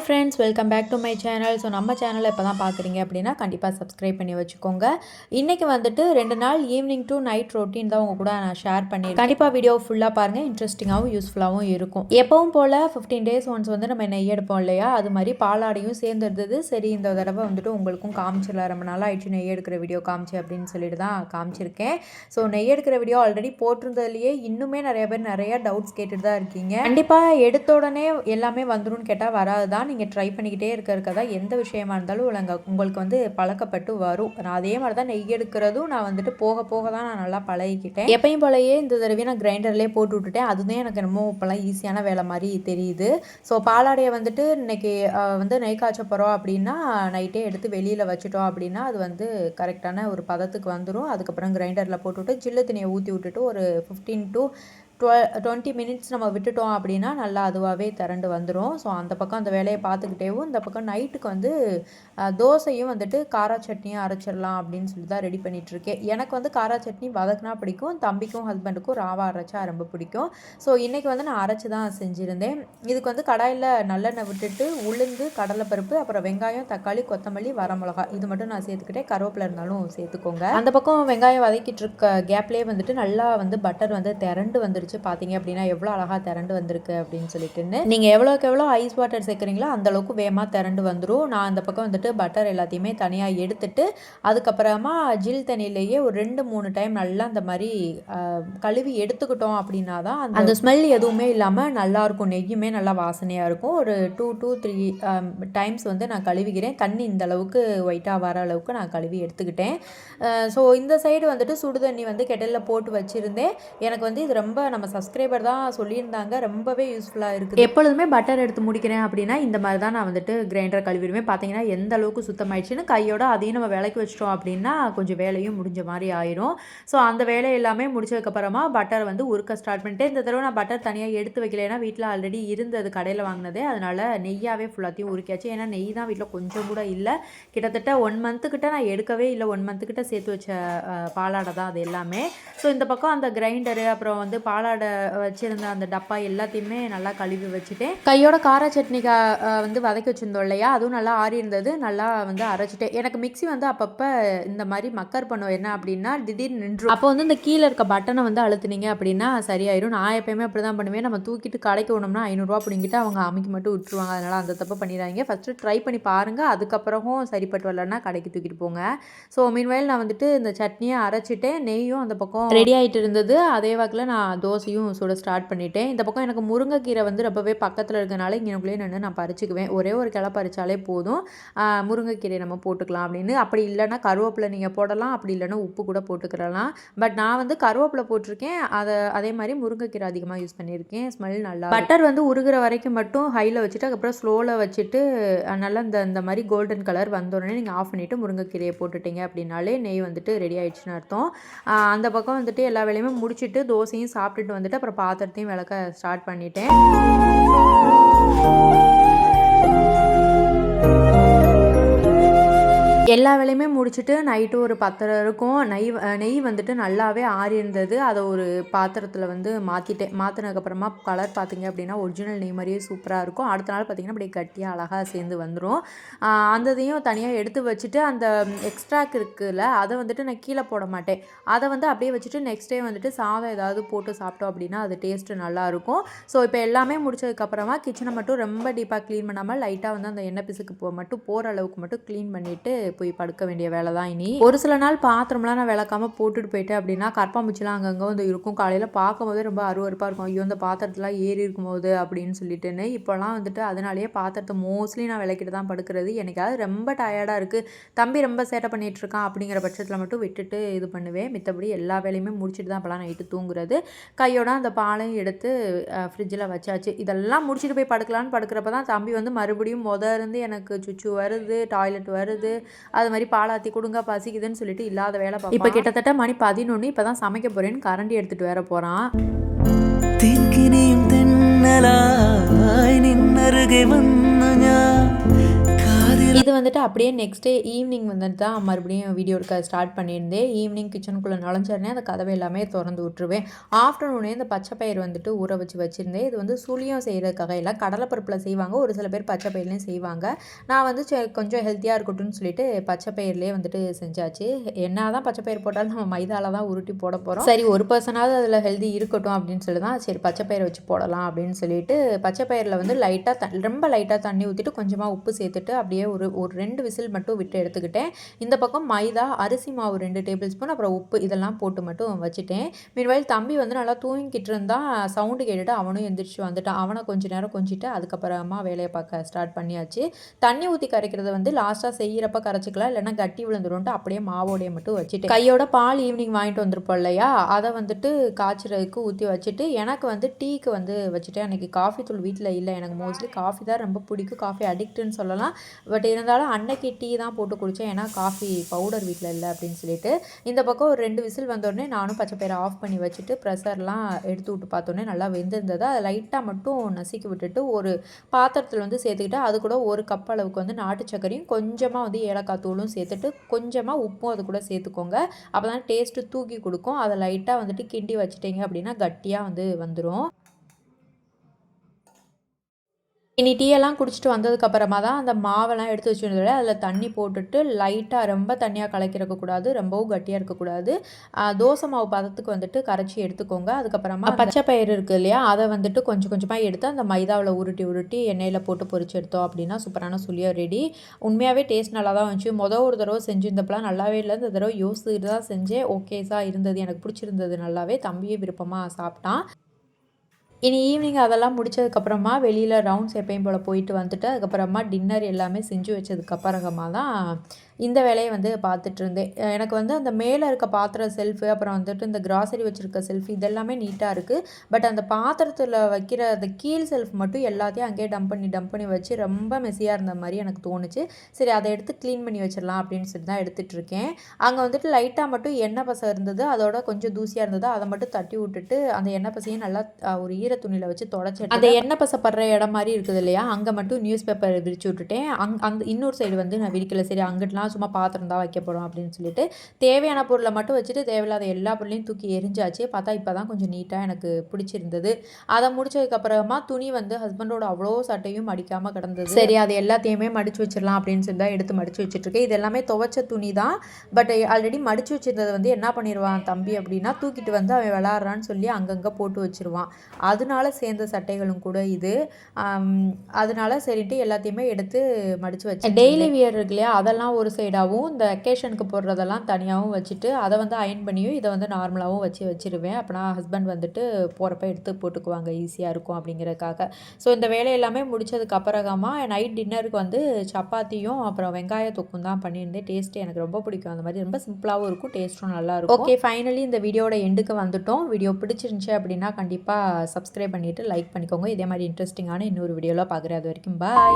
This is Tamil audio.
Friends, welcome back to my channel. So நம்ம சேனலை இப்போ தான் பார்க்குறீங்க அப்படின்னா கண்டிப்பாக சப்ஸ்கிரைப் பண்ணி வச்சுக்கோங்க. இன்றைக்கி வந்துட்டு 2 நாள் ஈவினிங் டு நைட் ரொட்டீன் தான் உங்கள் கூட நான் ஷேர் பண்ணியிருக்கேன். கண்டிப்பாக வீடியோ ஃபுல்லாக பாருங்கள், இன்ட்ரெஸ்டிங்காகவும் யூஸ்ஃபுல்லாகவும் இருக்கும். எப்பவும் போல் 15 days ஒன்ஸ் வந்து நம்ம நெய் எடுப்போம் இல்லையா, அது மாதிரி பாலாடையும் சேர்ந்து இருந்தது. சரி, இந்த தடவை வந்துட்டு உங்களுக்கும் காமிச்சிடலாம், ரொம்ப நாள் ஆயிடுச்சு நெய் எடுக்கிற வீடியோ காமிச்சு அப்படின்னு சொல்லிட்டு தான் காமிச்சிருக்கேன். ஸோ நெய் எடுக்கிற வீடியோ ஆல்ரெடி போட்டிருந்ததுலேயே இன்னுமே நிறைய பேர் நிறைய டவுட்ஸ் கேட்டுட்டு தான் இருக்கீங்க. கண்டிப்பாக எடுத்த உடனே எல்லாமே வந்துடும் கேட்டால் வராது தான். நீங்கள் ட்ரை பண்ணிக்கிட்டே இருக்கிறதா எந்த விஷயமா இருந்தாலும் உங்களுக்கு வந்து பழக்கப்பட்டு வரும். நான் அதே மாதிரி தான் நெய் எடுக்கிறதும் நான் வந்துட்டு போக போக தான் நான் நல்லா பழகிக்கிட்டேன். எப்பயும் போலயே இந்த தடவை நான் கிரைண்டர்லேயே போட்டு விட்டுட்டேன். அதுதான் எனக்கு என்னமோ இப்போலாம் ஈஸியான வேலை மாதிரி தெரியுது. ஸோ பாலாடையை வந்துட்டு இன்னைக்கு வந்து நெய் காய்ச்ச போகிறோம் அப்படின்னா நைட்டே எடுத்து வெளியில் வச்சுட்டோம் அப்படின்னா அது வந்து கரெக்டான ஒரு பதத்துக்கு வந்துடும். அதுக்கப்புறம் கிரைண்டரில் போட்டுவிட்டு ஜில்லு தண்ணியை ஊற்றி விட்டுட்டு ஒரு 15 to 20 minutes நம்ம விட்டுட்டோம் அப்படின்னா நல்லா அதுவாகவே திரண்டு வந்துடும். ஸோ அந்த பக்கம் அந்த வேலையை பார்த்துக்கிட்டேவும் இந்த பக்கம் நைட்டுக்கு வந்து தோசையும் வந்துட்டு காரா சட்னியும் அரைச்சிடலாம் அப்படின்னு சொல்லி தான் ரெடி பண்ணிகிட்ருக்கேன். எனக்கு வந்து காரா சட்னி வதக்குனா பிடிக்கும், தம்பிக்கும் ஹஸ்பண்டுக்கும் ராவா அரைச்சா ரொம்ப பிடிக்கும். ஸோ இன்றைக்கி வந்து நான் அரைச்சி தான் செஞ்சுருந்தேன். இதுக்கு வந்து கடாயில் நல்லெண்ணெய் விட்டுட்டு உளுந்து, கடலைப்பருப்பு, அப்புறம் வெங்காயம், தக்காளி, கொத்தமல்லி, வரமிளகா இது மட்டும் நான் சேர்த்துக்கிட்டேன். கருவேப்பிலை இருந்தாலும் சேர்த்துக்கோங்க. அந்த பக்கம் வெங்காயம் வதக்கிட்டு இருக்க கேப்லேயே வந்துட்டு நல்லா வந்து பட்டர் வந்து திரண்டு வந்துருச்சு. பார்த்தீங்க அப்படின்னா எவ்வளோ அழகாக திரண்டு வந்திருக்கு அப்படின்னு சொல்லிட்டுன்னு. நீங்கள் எவ்வளோக்கு எவ்வளோ ஐஸ் வாட்டர் சேர்க்குறீங்களோ அந்தளவுக்கு வேகமாக திரண்டு வந்துடும். நான் அந்த பக்கம் வந்துட்டு பட்டர் எல்லாத்தையுமே தனியாக எடுத்துட்டு அதுக்கப்புறமா ஜில் தண்ணியிலேயே ஒரு 2-3 டைம் நல்லா அந்த மாதிரி கழுவி எடுத்துக்கிட்டோம் அப்படின்னா தான் அந்த ஸ்மெல் எதுவுமே இல்லாமல் நல்லாயிருக்கும். நெய்யுமே நல்லா வாசனையாக இருக்கும். ஒரு 2 to 3 டைம்ஸ் வந்து நான் கழுவிக்கிறேன். தண்ணி இந்த அளவுக்கு ஒயிட்டாக வர அளவுக்கு நான் கழுவி எடுத்துக்கிட்டேன். ஸோ இந்த சைடு வந்துட்டு சுடு தண்ணி வந்து கெட்டலில் போட்டு வச்சுருந்தேன். எனக்கு வந்து இது ரொம்ப நம்ம சப்ஸ்கிரைபர் தான் சொல்லியிருந்தாங்க, ரொம்பவே யூஸ்ஃபுல்லாக இருக்குது. எப்பொழுதுமே பட்டர் எடுத்து முடிக்கிறேன் அப்படின்னா இந்த மாதிரி தான் நான் வந்துட்டு கிரைண்டர் கழுவிடுவேன். பார்த்தீங்கன்னா எந்த அளவுக்கு சுத்தமாயிடுச்சுன்னு. கையோட அதையும் நம்ம விலைக்கு வச்சிட்டோம் அப்படின்னா கொஞ்சம் வேலையும் முடிஞ்ச மாதிரி ஆயிரும். ஸோ அந்த வேலை எல்லாமே முடிச்சதுக்கப்புறமா பட்டர் வந்து உருக்க ஸ்டார்ட் பண்ணிட்டு, இந்த தடவை நான் பட்டர் தனியாக எடுத்து வைக்கல, ஏன்னா வீட்டில் ஆல்ரெடி இருந்தது கடையில் வாங்கினதே. அதனால் நெய்யாவே ஃபுல்லாத்தையும் உருக்கியாச்சு. ஏன்னா நெய் தான் வீட்டில் கொஞ்சம் கூட இல்லை. கிட்டத்தட்ட 1 month கிட்ட நான் எடுக்கவே இல்லை. 1 month கிட்ட சேர்த்து வச்ச பாலாடை தான் அது எல்லாமே. ஸோ இந்த பக்கம் அந்த கிரைண்டரு, அப்புறம் வந்து பாலாடை வச்சுருந்த அந்த டப்பா எல்லாத்தையுமே நல்லா கழுவி வச்சுட்டேன். கையோட கார சட்னி வந்து வதக்கி வச்சுருந்தோம் இல்லையா, அதுவும் நல்லா ஆறி இருந்தது. நல்லா வந்து அரைச்சிட்டேன். எனக்கு மிக்ஸி வந்து அப்பப்போ இந்த மாதிரி மக்கர் பண்ணுவோம். என்ன அப்படின்னா திடீர்னு நின்றும். அப்போ வந்து இந்த கீழே இருக்க பட்டனை வந்து அழுத்துனீங்க அப்படின்னா சரியாயிரும். நான் எப்பயுமே அப்படி தான் பண்ணுவேன். நம்ம தூக்கிட்டு கடைக்கு விடணும்னா 500 ரூபா அப்படிங்கிட்டு அவங்க அமைக்கி மட்டும் விட்டுருவாங்க. அதனால் அந்த தப்பை பண்ணிடுறாங்க. ஃபஸ்ட்டு ட்ரை பண்ணி பாருங்கள், அதுக்கப்புறமும் சரிப்பட்டு வரலன்னா கடைக்கு தூக்கிட்டு போங்க. ஸோ மீன்வயல் நான் வந்துட்டு இந்த சட்னியை அரைச்சிட்டேன். நெய்யும் அந்த பக்கம் ரெடி ஆகிட்டு இருந்தது. அதே வாக்கில் நான் தோசையும் சுட ஸ்டார்ட் பண்ணிட்டேன். இந்த பக்கம் எனக்கு முருங்கைக்கீரை வந்து ரொம்பவே பக்கத்தில் இருக்கிறனால இங்கேக்குள்ளேயே நின்று நான் பறிச்சுக்குவேன். ஒரே ஒரு கிளை பறிச்சாலே போதும். முருங்கைக்கீரை நம்ம போட்டுக்கலாம் அப்படின்னு. அப்படி இல்லைன்னா கருவேப்பிலை நீங்கள் போடலாம், அப்படி இல்லைன்னா உப்பு கூட போட்டுக்கிறலாம். பட் நான் வந்து கருவேப்பிலை போட்டிருக்கேன். அதே மாதிரி முருங்கைக்கீரை அதிகமாக யூஸ் பண்ணியிருக்கேன். ஸ்மெல் நல்லா. பட்டர் வந்து உருகிற வரைக்கும் மட்டும் ஹையில் வச்சுட்டு அதுக்கப்புறம் ஸ்லோவில் வச்சுட்டு நல்லா இந்த மாதிரி கோல்டன் கலர் வந்தோடனே நீங்கள் ஆஃப் பண்ணிவிட்டு முருங்கைக்கீரையை போட்டுட்டீங்க அப்படின்னாலே நெய் வந்துட்டு ரெடி ஆயிடுச்சுன்னு அர்த்தம். அந்த பக்கம் வந்துட்டு எல்லா வேலையுமே முடிச்சுட்டு தோசையும் சாப்பிட்டுட்டு வந்துட்டு அப்புறம் பாத்திரத்தையும் விளக்க ஸ்டார்ட் பண்ணிட்டேன். எல்லா வேலையுமே முடிச்சுட்டு நைட்டு ஒரு 10:30 இருக்கும். நெய் வந்துட்டு நல்லாவே ஆறி இருந்தது. அதை ஒரு பாத்திரத்தில் வந்து மாற்றிட்டேன். மாற்றினதுக்கப்புறமா கலர் பார்த்திங்க அப்படின்னா ஒரிஜினல் நெய் மாதிரியே சூப்பராக இருக்கும். அடுத்த நாள் பார்த்திங்கன்னா அப்படியே கட்டியாக அழகாக சேர்ந்து வந்துடும். அந்த இதையும் தனியாக எடுத்து வச்சுட்டு அந்த எக்ஸ்ட்ராக் இருக்குல்ல அதை வந்துட்டு நான் கீழே போட மாட்டேன். அதை வந்து அப்படியே வச்சுட்டு நெக்ஸ்ட் டே வந்துட்டு சாதம் ஏதாவது போட்டு சாப்பிட்டோம் அப்படின்னா அது டேஸ்ட்டு நல்லாயிருக்கும். ஸோ இப்போ எல்லாமே முடிச்சதுக்கப்புறமா கிச்சனை மட்டும் ரொம்ப டீப்பாக க்ளீன் பண்ணாமல் லைட்டாக வந்து அந்த எண்ணெய் பிசுக்கு மட்டும் போகிற அளவுக்கு மட்டும் க்ளீன் பண்ணிவிட்டு போய் படுக்க வேண்டிய வேலை தான் இனி. ஒரு சில நாள் பாத்திரம்லாம் நான் விளக்காமல் போட்டுட்டு போயிட்டேன் அப்படின்னா கற்பாம்பூச்சிலாம் அங்கங்கே வந்து இருக்கும். காலையில் பார்க்கும்போதே ரொம்ப அருவருப்பாக இருக்கும். ஐயோ இந்த பாத்திரத்துலாம் ஏறி இருக்கும்போது அப்படின்னு சொல்லிட்டுன்னு. இப்போலாம் வந்துட்டு அதனாலேயே பாத்திரத்தை மோஸ்ட்லி நான் விளக்கிட்டு தான் படுக்கிறது. எனக்காவது ரொம்ப டயர்டாக இருக்குது, தம்பி ரொம்ப சேட்டை பண்ணிகிட்ருக்கான் அப்படிங்கிற பட்சத்தில் மட்டும் விட்டுட்டு இது பண்ணுவேன். மித்தபடி எல்லா வேலையுமே முடிச்சுட்டு தான் அப்போலாம் நைட்டு தூங்குறது. கையோட அந்த பாலையும் எடுத்து ஃப்ரிட்ஜில் வச்சாச்சு. இதெல்லாம் முடிச்சுட்டு போய் படுக்கலான்னு படுக்கிறப்ப தான் தம்பி வந்து மறுபடியும் இருந்து எனக்கு சுச்சு வருது, டாய்லெட் வருது, அது மாதிரி பாலாத்தி கொடுங்க பசிக்குதுன்னு சொல்லிட்டு இல்லாத வேலை பார்ப்போம். இப்போ கிட்டத்தட்ட மணி 11. இப்போ தான் சமைக்க போகிறேன்னு கரண்டி எடுத்துகிட்டு வேற போகிறான். இது வந்துட்டு அப்படியே நெக்ஸ்ட் டே ஈவினிங் வந்துட்டு தான் மறுபடியும் வீடியோ எடுக்க ஸ்டார்ட் பண்ணியிருந்தேன். ஈவினிங் கிச்சனுக்குள்ளே நுழைஞ்சோடனே அந்த கதவை எல்லாமே திறந்து விட்டுருவேன். ஆஃப்டர்நூனே இந்த பச்சை பயிர் வந்துட்டு ஊற வச்சுருந்தேன். இது வந்து சுழியம் செய்கிறதுக்காக இல்லை, கடலைப்பருப்பில் செய்வாங்க, ஒரு சில பேர் பச்சை பயிர்லேயும் செய்வாங்க. நான் வந்து கொஞ்சம் ஹெல்த்தியாக இருக்கட்டும்னு சொல்லிட்டு பச்சை பயிர்லேயே வந்துட்டு செஞ்சாச்சு. என்ன தான் பச்சை பயிர் போட்டாலும் நம்ம மைதாவில் தான் உருட்டி போட போகிறோம். சரி, ஒரு பர்சனாவது அதில் ஹெல்தி இருக்கட்டும் அப்படின்னு சொல்லி தான் சரி பச்சை பயிரை வச்சு போடலாம் அப்படின்னு சொல்லிட்டு பச்சை பயிரில் வந்து ரொம்ப லைட்டாக தண்ணி ஊற்றிட்டு கொஞ்சமாக உப்பு சேர்த்துட்டு அப்படியே ஒரு 2 விசில் மட்டும் விட்டு எடுத்துக்கிட்டேன். இந்த பக்கம் மைதா, அரிசி மாவு 2 டேபிள் ஸ்பூன், அப்புறம் உப்பு இதெல்லாம் போட்டு மட்டும் வச்சுட்டேன். மீன்வைல் தம்பி வந்து நல்லா தூங்கிக்கிட்டு இருந்தான். சவுண்டு கேட்டுட்டு அவனும் எந்திரிச்சு வந்துட்டான். அவனை கொஞ்சம் நேரம் கொஞ்சிட்டு அதுக்கப்புறமா வேலையை பார்க்க ஸ்டார்ட் பண்ணியாச்சு. தண்ணி ஊற்றி கரைக்கிறத வந்து லாஸ்ட்டாக செய்கிறப்ப கரைச்சிக்கலாம், இல்லைன்னா கட்டி விழுந்துரும்ட்டு அப்படியே மாவோடைய மட்டும் வச்சுட்டு கையோட பால் ஈவினிங் வாங்கிட்டு வந்துருப்போம் இல்லையா, அதை வந்துட்டு காய்ச்சறதுக்கு ஊற்றி வச்சுட்டு எனக்கு வந்து டீக்கு வந்து வச்சுட்டேன். அன்றைக்கி காஃபி தூள் வீட்டில் இல்லை. எனக்கு மோஸ்ட்லி காஃபி தான் ரொம்ப பிடிக்கும், காஃபி அடிக்ட்டுன்னு சொல்லலாம். பட் இருந்தாலும் அன்னைக்கு டீ தான் போட்டு குடித்தேன், ஏன்னா காஃபி பவுடர் வீட்டில் இல்லை அப்படின்னு சொல்லிட்டு. இந்த பக்கம் ஒரு 2 விசில் வந்தோடனே நானும் பச்சை பயிரை ஆஃப் பண்ணி வச்சுட்டு ப்ரெஷர்லாம் எடுத்து விட்டு பார்த்தோன்னே நல்லா வெந்திருந்தது. அதை லைட்டாக மட்டும் நசுக்கி விட்டுட்டு ஒரு பாத்திரத்தில் வந்து சேர்த்துக்கிட்டு அது கூட 1 கப் அளவுக்கு வந்து நாட்டு சர்க்கரையும் கொஞ்சமாக வந்து ஏலக்காய் தூளும் சேர்த்துட்டு கொஞ்சமாக உப்பும் அது கூட சேர்த்துக்கோங்க. அப்போ தான் டேஸ்ட்டு தூக்கி கொடுக்கும். அதை லைட்டாக வந்துட்டு கிண்டி வச்சுட்டிங்க அப்படின்னா கட்டியாக வந்து வந்துடும். இனி டீயெல்லாம் குடிச்சிட்டு வந்ததுக்கப்புறமா தான் அந்த மாவெல்லாம் எடுத்து வச்சுருந்தோட அதில் தண்ணி போட்டுட்டு லைட்டாக ரொம்ப தண்ணியாக கலக்கிருக்கக்கூடாது, ரொம்பவும் கட்டியாக இருக்கக்கூடாது. தோசை மாவு பதத்துக்கு வந்துட்டு கரைச்சி எடுத்துக்கோங்க. அதுக்கப்புறமா பச்சை பயிறு இருக்குது இல்லையா, அதை வந்துட்டு கொஞ்சம் கொஞ்சமாக எடுத்து அந்த மைதாவில் உருட்டி எண்ணெயில் போட்டு பொரிச்சு எடுத்தோம் அப்படின்னா சூப்பரான சுழியம் ரெடி. உண்மையாகவே டேஸ்ட் நல்லா தான் வந்துச்சு. ஒரு தடவை செஞ்சுருந்தப்பலாம் நல்லாவே இல்லை. இந்த தடவை யோசிச்சுட்டு தான் செஞ்சேன். ஓகேஸாக இருந்தது, எனக்கு பிடிச்சிருந்தது நல்லாவே. தம்பியே விருப்பமாக சாப்பிட்டான். இனி ஈவினிங் அதெல்லாம் முடிச்சதுக்கப்புறமா வெளியில் ரவுண்ட்ஸ் எப்பயும் போல் போயிட்டு வந்துட்டு அதுக்கப்புறமா டின்னர் எல்லாமே செஞ்சு வச்சதுக்கப்புறமா தான் இந்த வேலையை வந்து பார்த்துட்டு இருந்தேன். எனக்கு வந்து அந்த மேலே இருக்க பாத்திர செல்ஃபு, அப்புறம் வந்துட்டு இந்த கிராசரி வச்சுருக்க செல்ஃப் இதெல்லாமே நீட்டாக இருக்குது. பட் அந்த பாத்திரத்தில் வைக்கிற அந்த கீழ் செல்ஃப் மட்டும் எல்லாத்தையும் அங்கேயே டம்ப் பண்ணி வச்சு ரொம்ப மெஸ்ஸியாக இருந்த மாதிரி எனக்கு தோணுச்சு. சரி, அதை எடுத்து க்ளீன் பண்ணி வச்சிடலாம் அப்படின்னு சொல்லி தான் எடுத்துகிட்டு இருக்கேன். அங்கே வந்துட்டு லைட்டாக மட்டும் எண்ணெய் பசை இருந்தது, அதோட கொஞ்சம் தூசியாக இருந்தது. அதை மட்டும் தட்டி விட்டுட்டு அந்த எண்ணெய் பசையும் நல்லா ஒரு ஈர துணியில் வச்சு தொடச்சி அந்த எண்ணெய் பசை படுற இடம் மாதிரி இருக்குது இல்லையா, அங்கே மட்டும் நியூஸ் பேப்பர் விரிச்சு விட்டுட்டேன். அந்த இன்னொரு சைடு வந்து நான் விரிக்கல. சரி, அங்கிட்டலாம் சும்மா பாத்திரம் தான் வைக்க போகிறோம் அப்படின்னு சொல்லிட்டு தேவையான பொருளை மட்டும் வச்சுட்டு தேவையில்லாத எல்லா பொருளையும் தூக்கி எரிஞ்சாச்சு. பார்த்தா இப்போ தான் கொஞ்சம் நீட்டாக எனக்கு பிடிச்சிருந்தது. அதை முடிச்சதுக்கப்புறமா துணி வந்து ஹஸ்பண்டோட அவ்வளோ சட்டையும் மடிக்காமல் கிடந்தது. சரி, அது எல்லாத்தையுமே மடித்து வச்சிடலாம் அப்படின்னு சொல்லி தான் எடுத்து மடித்து வச்சுட்ருக்கேன். இது எல்லாமே துவைச்ச துணி தான். பட் ஆல்ரெடி மடித்து வச்சிருந்தது வந்து என்ன பண்ணிடுவான் தம்பி அப்படின்னா, தூக்கிட்டு வந்து அவன் விளாட்றான்னு சொல்லி அங்கங்கே போட்டு வச்சுருவான். அதனால சேர்ந்த சட்டைகளும் கூட இது. அதனால சரிட்டு எல்லாத்தையுமே எடுத்து மடித்து வச்சு டெய்லி வியர் இருக்கு இல்லையா, அதெல்லாம் ஒரு சைடாகவும் இந்த அக்கேஷனுக்கு போடுறதெல்லாம் தனியாகவும் வச்சுட்டு அதை வந்து அயன் பண்ணியும் இதை வந்து நார்மலாகவும் வச்சிருவேன். அப்போனா ஹஸ்பண்ட் வந்துட்டு போகிறப்ப எடுத்து போட்டுக்குவாங்க, ஈஸியாக இருக்கும் அப்படிங்கிறதுக்காக. ஸோ இந்த வேலை எல்லாமே முடிச்சதுக்கு அப்புறமா நைட் டின்னருக்கு வந்து சப்பாத்தியும் அப்புறம் வெங்காய தொக்கும் தான் பண்ணியிருந்தேன். டேஸ்ட்டு எனக்கு ரொம்ப பிடிக்கும். அந்த மாதிரி ரொம்ப சிம்பிளாகவும் இருக்கும், டேஸ்ட்டும் நல்லாயிருக்கும். ஓகே, ஃபைனலி இந்த வீடியோட எண்டுக்கு வந்துட்டோம். வீடியோ பிடிச்சிருந்துச்சு அப்படின்னா கண்டிப்பாக சப்ஸ்கிரைப் பண்ணிவிட்டு லைக் பண்ணிக்கோங்க. இதே மாதிரி இன்ட்ரெஸ்டிங்கான இன்னொரு வீடியோவில் பார்க்குறேன். அது வரைக்கும் பாய்.